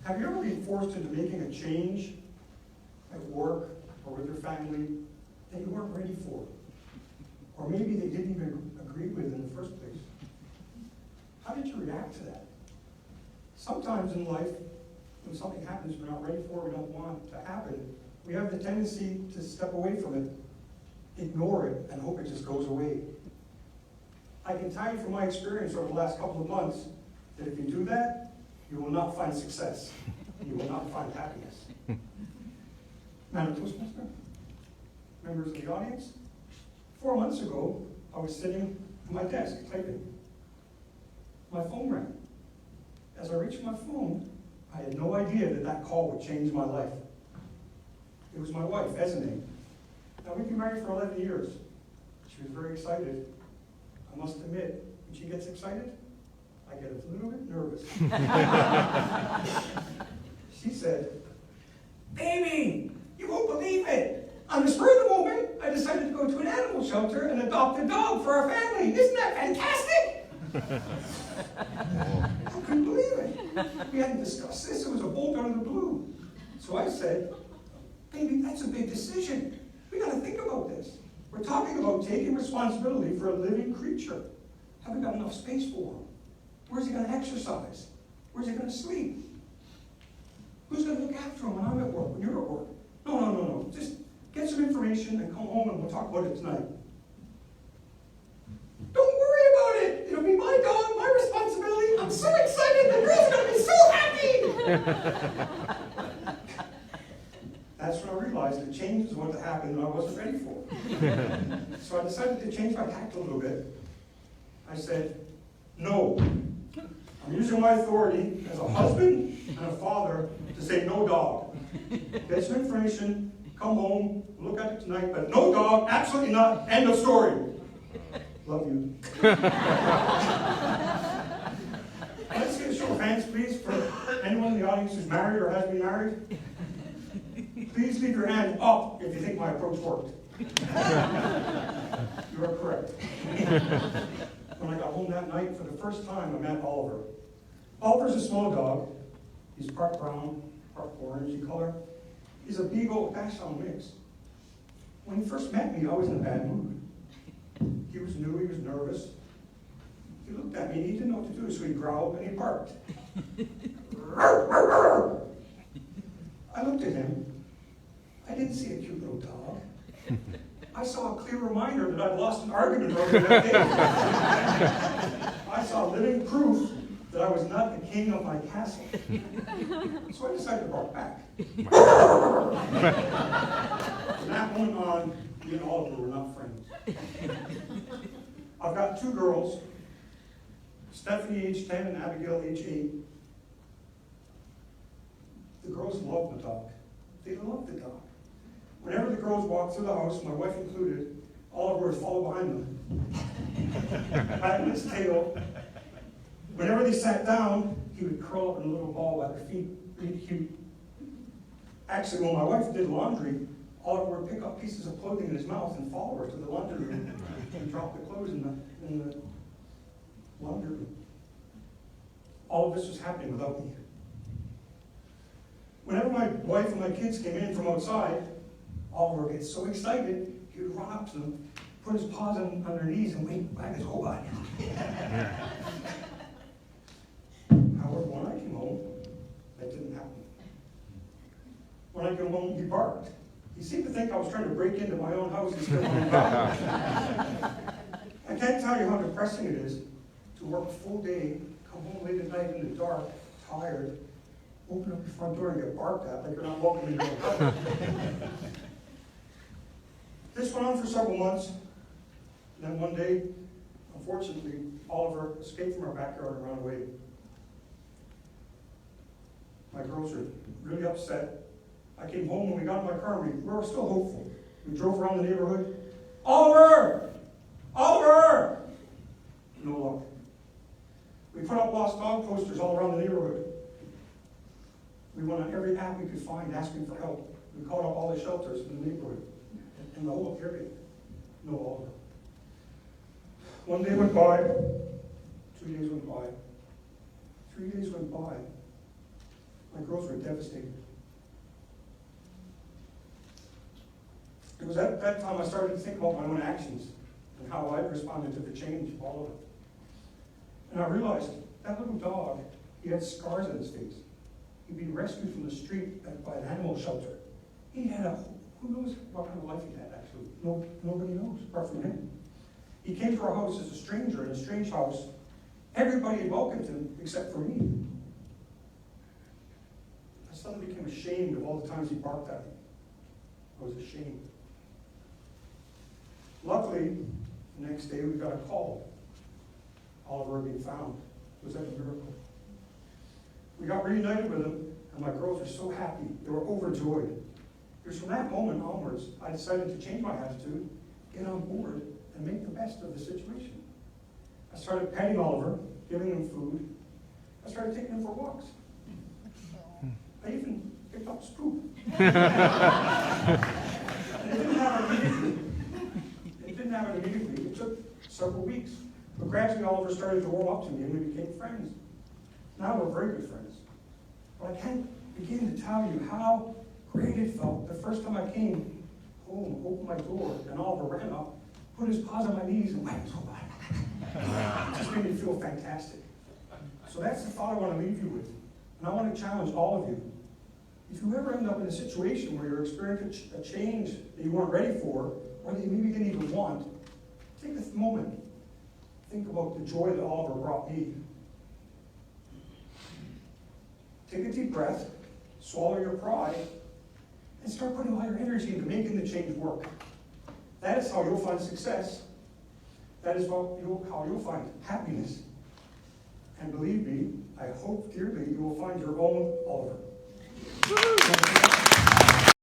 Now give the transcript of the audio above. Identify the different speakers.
Speaker 1: Have you ever been forced into making a change at work or with your family that you weren't ready for? Or maybe they didn't even agree with in the first place? How did you react to that? Sometimes in life, when something happens we're not ready for, we don't want to happen, we have the tendency to step away from it, ignore it, and hope it just goes away. I can tell you from my experience over the last couple of months that if you do that, you will not find success. You will not find happiness. Madam Toastmaster, members of the audience, 4 months ago, I was sitting at my desk typing. My phone rang. As I reached my phone, I had no idea that that call would change my life. It was my wife, Esme. Now, we've been married for 11 years. She was very excited. I must admit, when she gets excited, I get a little bit nervous. She said, "Baby, you won't believe it. On the spur of the moment, I decided to go to an animal shelter and adopt a dog for our family. Isn't that fantastic?" I couldn't believe it. We hadn't discussed this. It was a bolt out of the blue. So I said, "Baby, that's a big decision. We got to think about this. We're talking about taking responsibility for a living creature. Have we got enough space for him? Where's he going to exercise? Where's he going to sleep? Who's going to look after him when I'm at work, when you're at work? No. Just get some information and come home and we'll talk about it tonight." "Don't worry about it. It'll be my dog, my responsibility. I'm so excited. The girls are going to be so happy." That's when I realized that change was going to happen and I wasn't ready for it. So I decided to change my tact a little bit. I said, "No. I'm using my authority as a husband and a father to say no dog. Get some information, come home, look at it tonight, but no dog, absolutely not, end of story. Love you." Let's get a show of hands, please, for anyone in the audience who's married or has been married. Please leave your hand up if you think my approach worked. You are correct. When I got home that night, for the first time, I met Oliver. Oliver's a small dog. He's part brown, part orange in color. He's a beagle dachshund mix. When he first met me, I was in a bad mood. He was new, he was nervous. He looked at me, he didn't know what to do, so he growled and he barked. I looked at him. I didn't see a cute little dog. I saw a clear reminder that I'd lost an argument earlier that day. I saw living proof that I was not the king of my castle. So I decided to bark back. From that moment on, me and Oliver were not friends. I've got 2 girls, Stephanie, age 10, and Abigail, age 8. The girls love the dog. They love the dog. Whenever the girls walked through the house, my wife included, Oliver would follow behind them, patting his tail. Whenever they sat down, he would curl up in a little ball by their feet. Really cute. Actually, when my wife did laundry, Oliver would pick up pieces of clothing in his mouth and follow her to the laundry room and drop the clothes in the laundry room. All of this was happening without me. Whenever my wife and my kids came in from outside, Oliver would get so excited, he would run up to them, put his paws on their knees, and wag his whole body. However, when I came home, that didn't happen. When I came home, he barked. He seemed to think I was trying to break into my own house and steal my dog. I can't tell you how depressing it is to work a full day, come home late at night in the dark, tired, open up your front door and get barked at like you're not welcome into your house. This went on for several months. And then one day, unfortunately, Oliver escaped from our backyard and ran away. My girls were really upset. I came home and we got in my car and we were still hopeful. We drove around the neighborhood. Oliver! Oliver! No luck. We put up lost dog posters all around the neighborhood. We went on every app we could find asking for help. We called up all the shelters in the neighborhood, in the whole area. No Oliver. One day went by, 2 days went by, 3 days went by. My girls were devastated. It was at that time I started to think about my own actions and how I responded to the change of all of it. And I realized that little dog, he had scars on his face. He'd been rescued from the street by an animal shelter. He had who knows what kind of life he had, actually. Nobody knows, apart from him. He came to our house as a stranger in a strange house. Everybody had welcomed him except for me. I suddenly became ashamed of all the times he barked at me. I was ashamed. Luckily, the next day we got a call. Oliver had been found. It was like a miracle. We got reunited with him, and my girls were so happy. They were overjoyed. It was from that moment onwards, I decided to change my attitude, get on board, and make the best of the situation. I started petting Oliver, giving him food. I started taking him for walks. I even picked up his poop. And it didn't happen immediately. It took several weeks. But gradually Oliver started to warm up to me and we became friends. Now we're very good friends. But I can't begin to tell you how great it felt the first time I came home, opened my door, and Oliver ran up, put his paws on my knees and wiped his whole body. It just made me feel fantastic. So that's the thought I want to leave you with. And I want to challenge all of you. If you ever end up in a situation where you're experiencing a change that you weren't ready for, or that you maybe didn't even want, take a moment. Think about the joy that Oliver brought me. Take a deep breath, swallow your pride, and start putting all your energy into making the change work. That is how you'll find success. That is how you'll find happiness. And believe me, I hope dearly you will find your own Oliver.